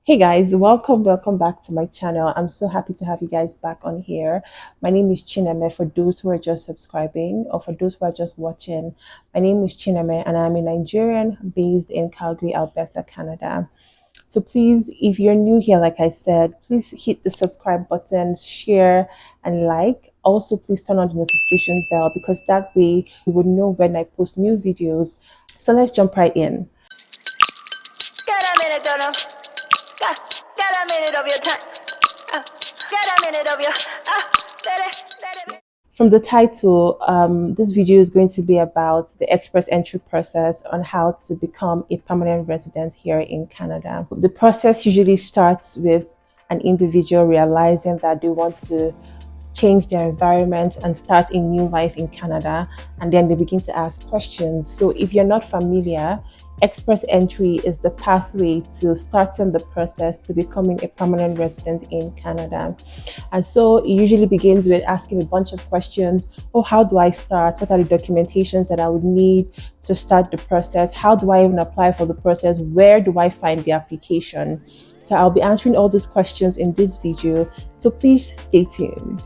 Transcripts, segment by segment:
Hey guys, welcome back to my channel. I'm so happy to have you guys back on here. My name is Chineme for those who are just subscribing or for those who are just watching. My name is Chineme and I'm a Nigerian based in Calgary, Alberta, Canada. So please, if you're new here, like I said, please hit the subscribe button, share and like. Also, please turn on the notification bell because that way you would know when I post new videos. So let's jump right in. Get a minute, Dono. Get a minute of your time. Get a minute of your. From the title, this video is going to be about the express entry process on how to become a permanent resident here in Canada. The process usually starts with an individual realizing that they want to change their environment and start a new life in Canada, and then they begin to ask questions. So if you're not familiar, express entry is the pathway to starting the process to becoming a permanent resident in Canada. And so it usually begins with asking a bunch of questions. Oh, how do I start? What are the documentations that I would need to start the process? How do I even apply for the process? Where do I find the application? So I'll be answering all those questions in this video, so please stay tuned.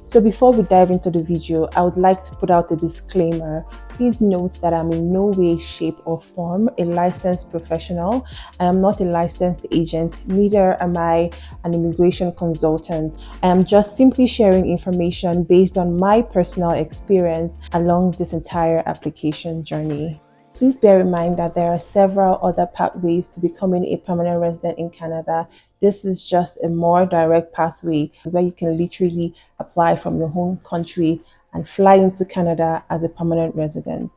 So before we dive into the video, I would like to put out a disclaimer. Please note that I'm in no way, shape or form a licensed professional. I am not a licensed agent, neither am I an immigration consultant. I am just simply sharing information based on my personal experience along this entire application journey. Please bear in mind that there are several other pathways to becoming a permanent resident in Canada. This is just a more direct pathway where you can literally apply from your home country and fly into Canada as a permanent resident.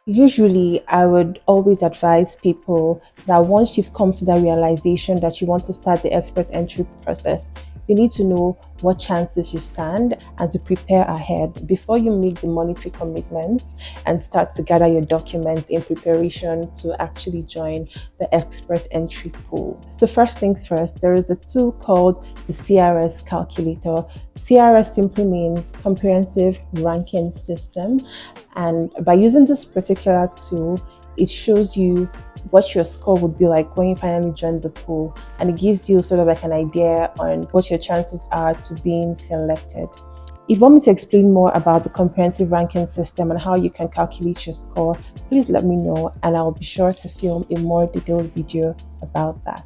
Usually, I would always advise people that once you've come to that realization that you want to start the express entry process, you need to know what chances you stand and to prepare ahead before you make the monetary commitments and start to gather your documents in preparation to actually join the express entry pool. So first things first, there is a tool called the CRS calculator. CRS simply means comprehensive ranking system, and by using this particular tool, it shows you what your score would be like when you finally join the pool, and it gives you sort of like an idea on what your chances are to being selected. If you want me to explain more about the comprehensive ranking system and how you can calculate your score, please let me know and I'll be sure to film a more detailed video about that.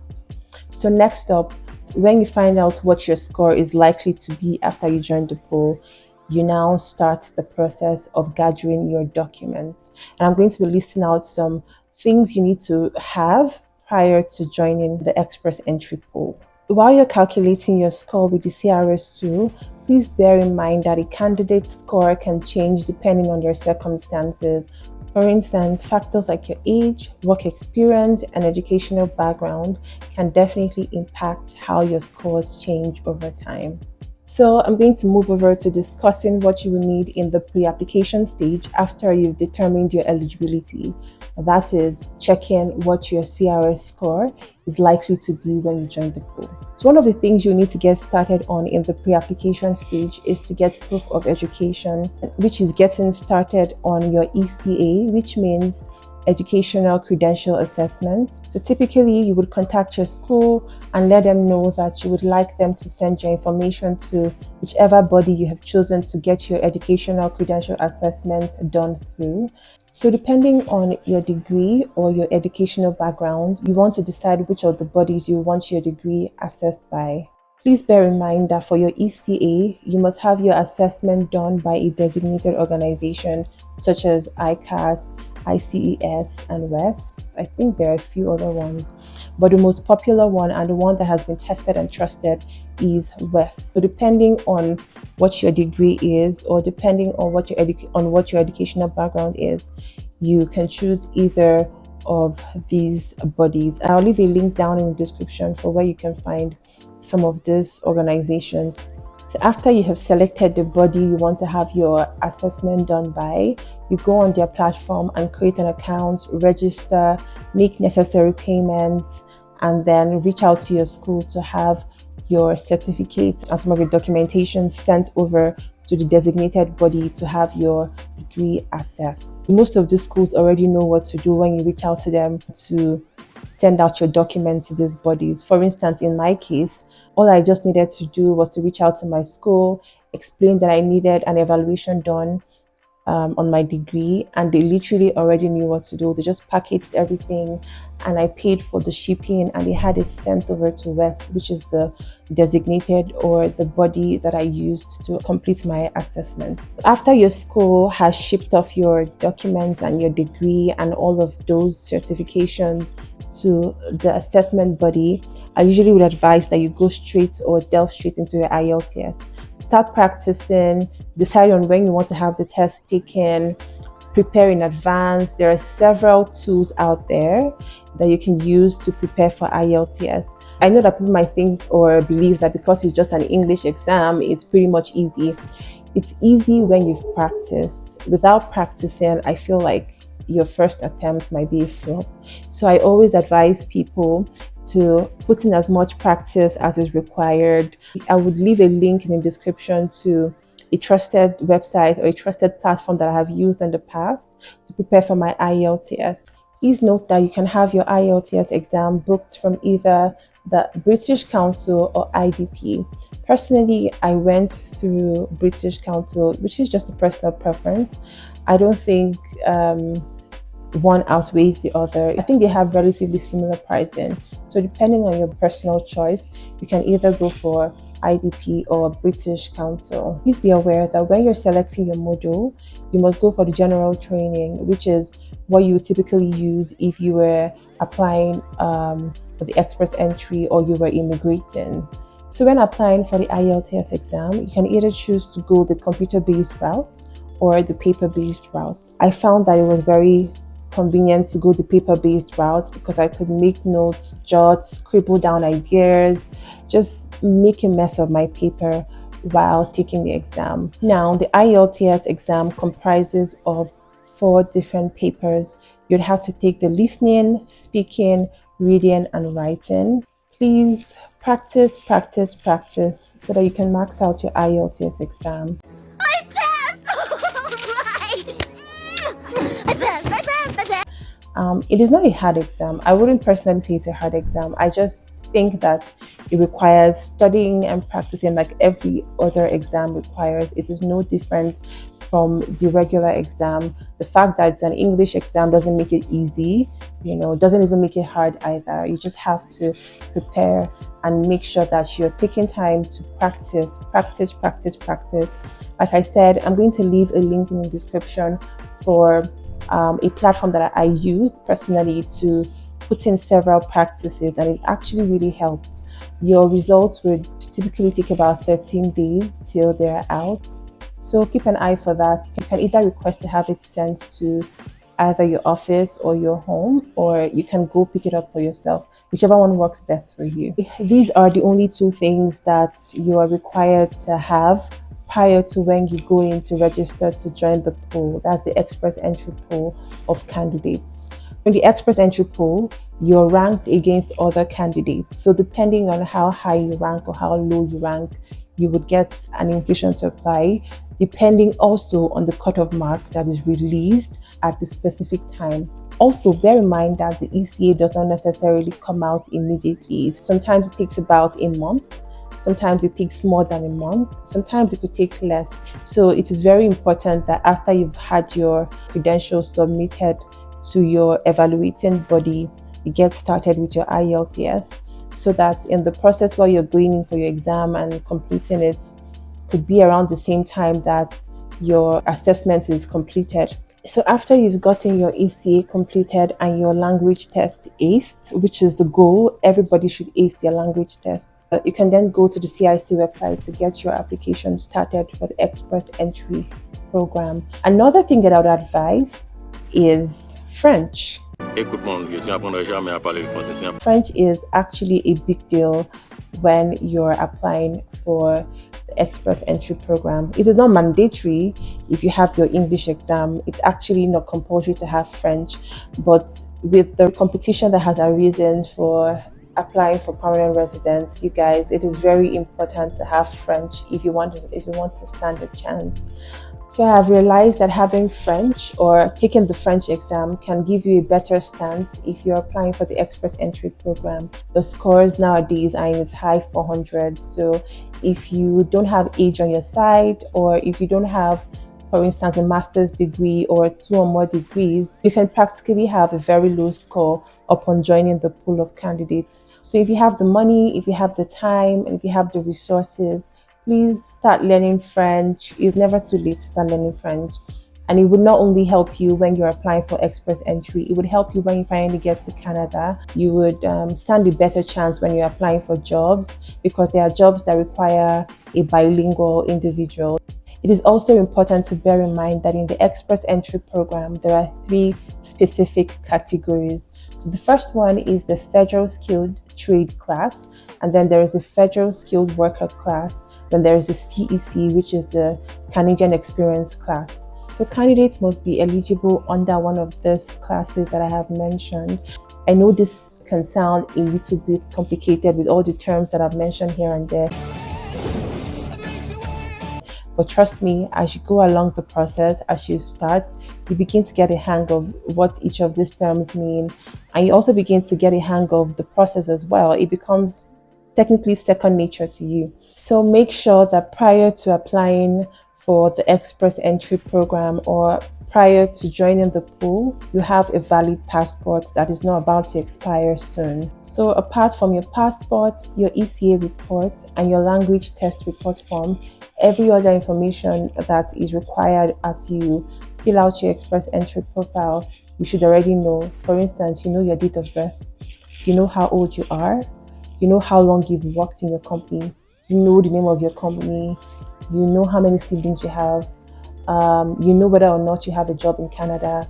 So next up, when you find out what your score is likely to be after you join the pool, you now start the process of gathering your documents. And I'm going to be listing out some things you need to have prior to joining the express entry pool. While you're calculating your score with the CRS tool, please bear in mind that a candidate's score can change depending on their circumstances. For instance, factors like your age, work experience, and educational background can definitely impact how your scores change over time. So I'm going to move over to discussing what you will need in the pre-application stage after you've determined your eligibility. That is checking what your CRS score is likely to be when you join the pool. So one of the things you need to get started on in the pre-application stage is to get proof of education, which is getting started on your ECA, which means educational credential assessment. So typically you would contact your school and let them know that you would like them to send your information to whichever body you have chosen to get your educational credential assessment done through. So depending on your degree or your educational background, you want to decide which of the bodies you want your degree assessed by. Please bear in mind that for your ECA, you must have your assessment done by a designated organization such as ICAS, ICES, and WES. I think there are a few other ones, but the most popular one and the one that has been tested and trusted is WES. So depending on what your degree is, or depending on what your educational background is, you can choose either of these bodies. I'll leave a link down in the description for where you can find some of these organizations. So after you have selected the body you want to have your assessment done by, you go on their platform and create an account, register, make necessary payments, and then reach out to your school to have your certificate and some of your documentation sent over to the designated body to have your degree assessed. Most of the schools already know what to do when you reach out to them to send out your document to these bodies. For instance, in my case, all I just needed to do was to reach out to my school, explain that I needed an evaluation done on my degree, and they literally already knew what to do. They just packaged everything, and I paid for the shipping, and they had it sent over to West, which is the designated or the body that I used to complete my assessment. After your school has shipped off your documents and your degree and all of those certifications to the assessment body, I usually would advise that you go straight or delve straight into your IELTS. Start practicing, decide on when you want to have the test taken, prepare in advance. There are several tools out there that you can use to prepare for IELTS. I know that people might think or believe that because it's just an English exam, it's pretty much easy. It's easy when you've practiced. Without practicing, I feel like your first attempt might be a flop. So I always advise people to put in as much practice as is required. I would leave a link in the description to a trusted website or a trusted platform that I have used in the past to prepare for my IELTS. Please note that you can have your IELTS exam booked from either the British Council or IDP. Personally, I went through British Council, which is just a personal preference. I don't think one outweighs the other. I think they have relatively similar pricing. So depending on your personal choice, you can either go for IDP or British Council. Please be aware that when you're selecting your module, you must go for the general training, which is what you would typically use if you were applying for the express entry or you were immigrating. So when applying for the IELTS exam, you can either choose to go the computer-based route or the paper-based route. I found that it was very convenient to go the paper-based route because I could make notes, jot, scribble down ideas, just make a mess of my paper while taking the exam. Now, the IELTS exam comprises of 4 different papers. You'd have to take the listening, speaking, reading, and writing. Please practice, practice, practice so that you can max out your IELTS exam. I passed! Alright! I passed! It is not a hard exam. I wouldn't personally say it's a hard exam. I just think that it requires studying and practicing like every other exam requires. It is no different from the regular exam. The fact that it's an English exam doesn't make it easy, doesn't even make it hard either. You just have to prepare and make sure that you're taking time to practice. Like I said, I'm going to leave a link in the description for a platform that I used personally to put in several practices, and it actually really helped. Your results would typically take about 13 days till they're out. So keep an eye for that. You can either request to have it sent to either your office or your home, or you can go pick it up for yourself, whichever one works best for you. These are the only 2 things that you are required to have prior to when you go in to register to join the pool. That's the express entry pool of candidates. In the express entry pool, you're ranked against other candidates. So depending on how high you rank or how low you rank, you would get an invitation to apply, depending also on the cutoff mark that is released at the specific time. Also, bear in mind that the ECA does not necessarily come out immediately. Sometimes it takes about a month. Sometimes it takes more than a month. Sometimes it could take less. So it is very important that after you've had your credentials submitted to your evaluating body, you get started with your IELTS, so that in the process while you're going in for your exam and completing it, could be around the same time that your assessment is completed. So after you've gotten your ECA completed and your language test aced, which is the goal, everybody should ace their language test. You can then go to the CIC website to get your application started for the Express Entry program. Another thing that I would advise is French. French is actually a big deal when you're applying for the Express Entry program. It is not mandatory if you have your English exam. It's actually not compulsory to have French, but with the competition that has arisen for applying for permanent residence, you guys, it is very important to have French if you want to stand a chance. So I have realized that having French or taking the French exam can give you a better stance if you're applying for the Express Entry program. The scores nowadays are in its high 400s. So if you don't have age on your side, or if you don't have, for instance, a master's degree or 2 or more degrees, you can practically have a very low score upon joining the pool of candidates. So if you have the money, if you have the time, and if you have the resources, please start learning French. It's never too late to start learning French. And it would not only help you when you're applying for Express Entry, it would help you when you finally get to Canada. You would stand a better chance when you're applying for jobs, because there are jobs that require a bilingual individual. It is also important to bear in mind that in the Express Entry program, there are 3 specific categories. So the first one is the Federal Skilled Trade class, and then there is the Federal Skilled Worker class, then there is the CEC, which is the Canadian Experience class. So candidates must be eligible under one of these classes that I have mentioned. I know this can sound a little bit complicated with all the terms that I've mentioned here and there. But trust me, as you go along the process, as you start, you begin to get a hang of what each of these terms mean. And you also begin to get a hang of the process as well. It becomes technically second nature to you. So make sure that prior to applying for the Express Entry program, or prior to joining the pool, you have a valid passport that is not about to expire soon. So apart from your passport, your ECA report, and your language test report form, every other information that is required as you fill out your Express Entry profile, you should already know. For instance, you know your date of birth, you know how old you are, you know how long you've worked in your company, you know the name of your company, you know how many siblings you have, you know whether or not you have a job in Canada,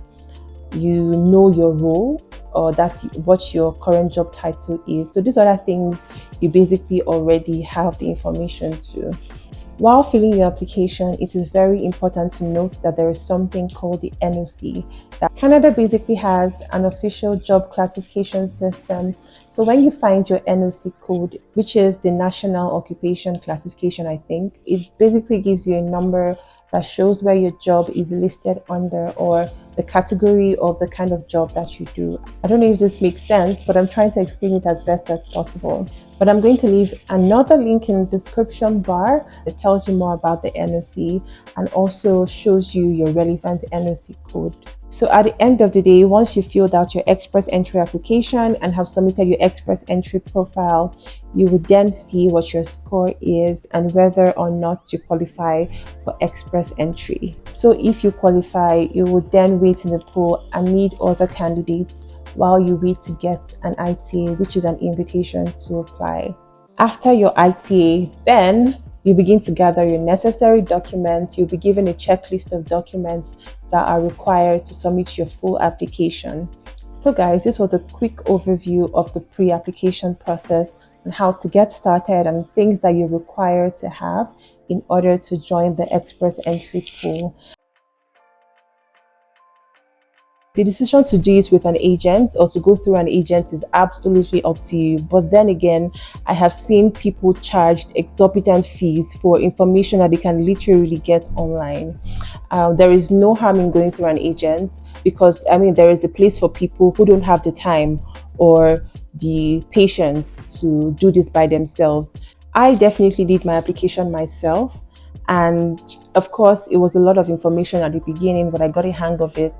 you know your role, or that's what your current job title is. So these other things you basically already have the information to. While filling your application, it is very important to note that there is something called the NOC. That Canada basically has an official job classification system. So when you find your NOC code, which is the National Occupation Classification, I think, it basically gives you a number that shows where your job is listed under, or the category of the kind of job that you do. I don't know if this makes sense, but I'm trying to explain it as best as possible. But I'm going to leave another link in the description bar that tells you more about the NOC and also shows you your relevant NOC code. So at the end of the day, once you filled out your Express Entry application and have submitted your Express Entry profile, you would then see what your score is and whether or not you qualify for Express Entry. So if you qualify, you would then wait in the pool and meet other candidates while you wait to get an ITA, which is an invitation to apply. After your ITA, then you begin to gather your necessary documents. You'll be given a checklist of documents that are required to submit your full application. So guys, this was a quick overview of the pre-application process and how to get started and things that you require to have in order to join the Express Entry pool. The decision to do it with an agent or to go through an agent is absolutely up to you. But then again, I have seen people charged exorbitant fees for information that they can literally get online. There is no harm in going through an agent, because there is a place for people who don't have the time or the patience to do this by themselves. I definitely did my application myself. And of course, it was a lot of information at the beginning, but I got a hang of it.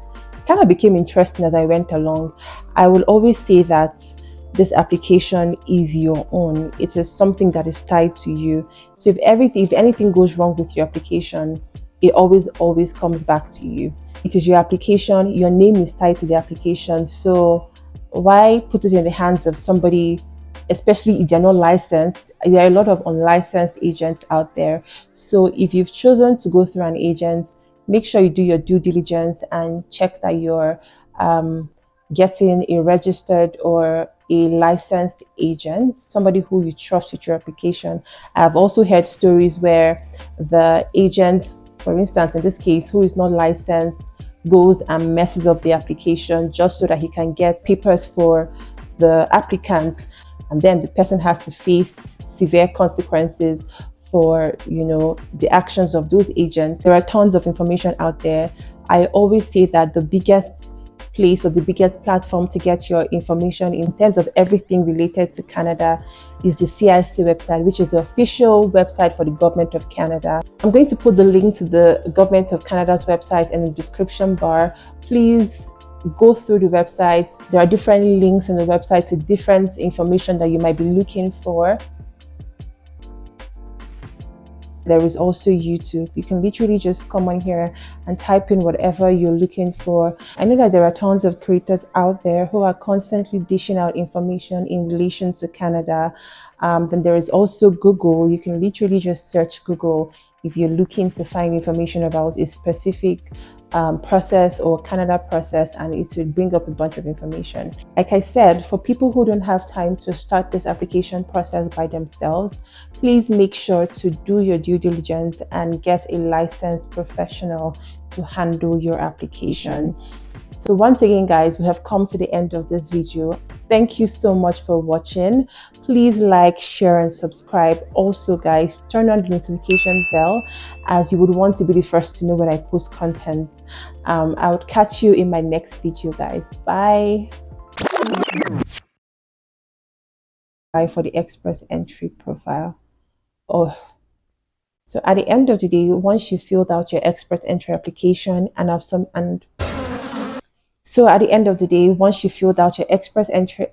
Kind of became interesting as I went along. I will always say that this application is your own. It is something that is tied to you. So if anything goes wrong with your application, it always comes back to you. It is your application. Your name is tied to the application. So why put it in the hands of somebody, especially if they're not licensed? There are a lot of unlicensed agents out there. So if you've chosen to go through an agent, make sure you do your due diligence and check that you're getting a registered or a licensed agent, somebody who you trust with your application. I've also heard stories where the agent, for instance, in this case, who is not licensed, goes and messes up the application just so that he can get papers for the applicant, and then the person has to face severe consequences for, the actions of those agents. There are tons of information out there. I always say that the biggest place or the biggest platform to get your information in terms of everything related to Canada is the CIC website, which is the official website for the Government of Canada. I'm going to put the link to the Government of Canada's website in the description bar. Please go through the website. There are different links in the website to different information that you might be looking for. There is also YouTube. You can literally just come on here and type in whatever you're looking for. I know that there are tons of creators out there who are constantly dishing out information in relation to Canada. Then there is also Google. You can literally just search Google if you're looking to find information about a specific process or Canada process, and it will bring up a bunch of information. Like I said, for people who don't have time to start this application process by themselves, please make sure to do your due diligence and get a licensed professional to handle your application. So once again, guys, we have come to the end of this video. Thank you so much for watching. Please like, share, and subscribe. Also, guys, turn on the notification bell as you would want to be the first to know when I post content. I would catch you in my next video, guys. Bye. Bye for the express entry profile. Oh. So at the end of the day, once you filled out your express entry application and have some So at the end of the day, once you filled out your express entry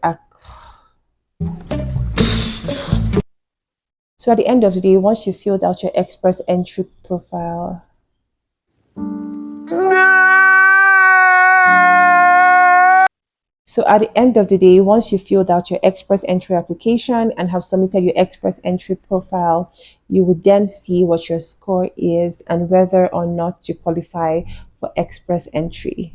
So at the end of the day, once you filled out your express entry profile. So at the end of the day, once you filled out your express entry application and have submitted your express entry profile, you would then see what your score is and whether or not you qualify for express entry.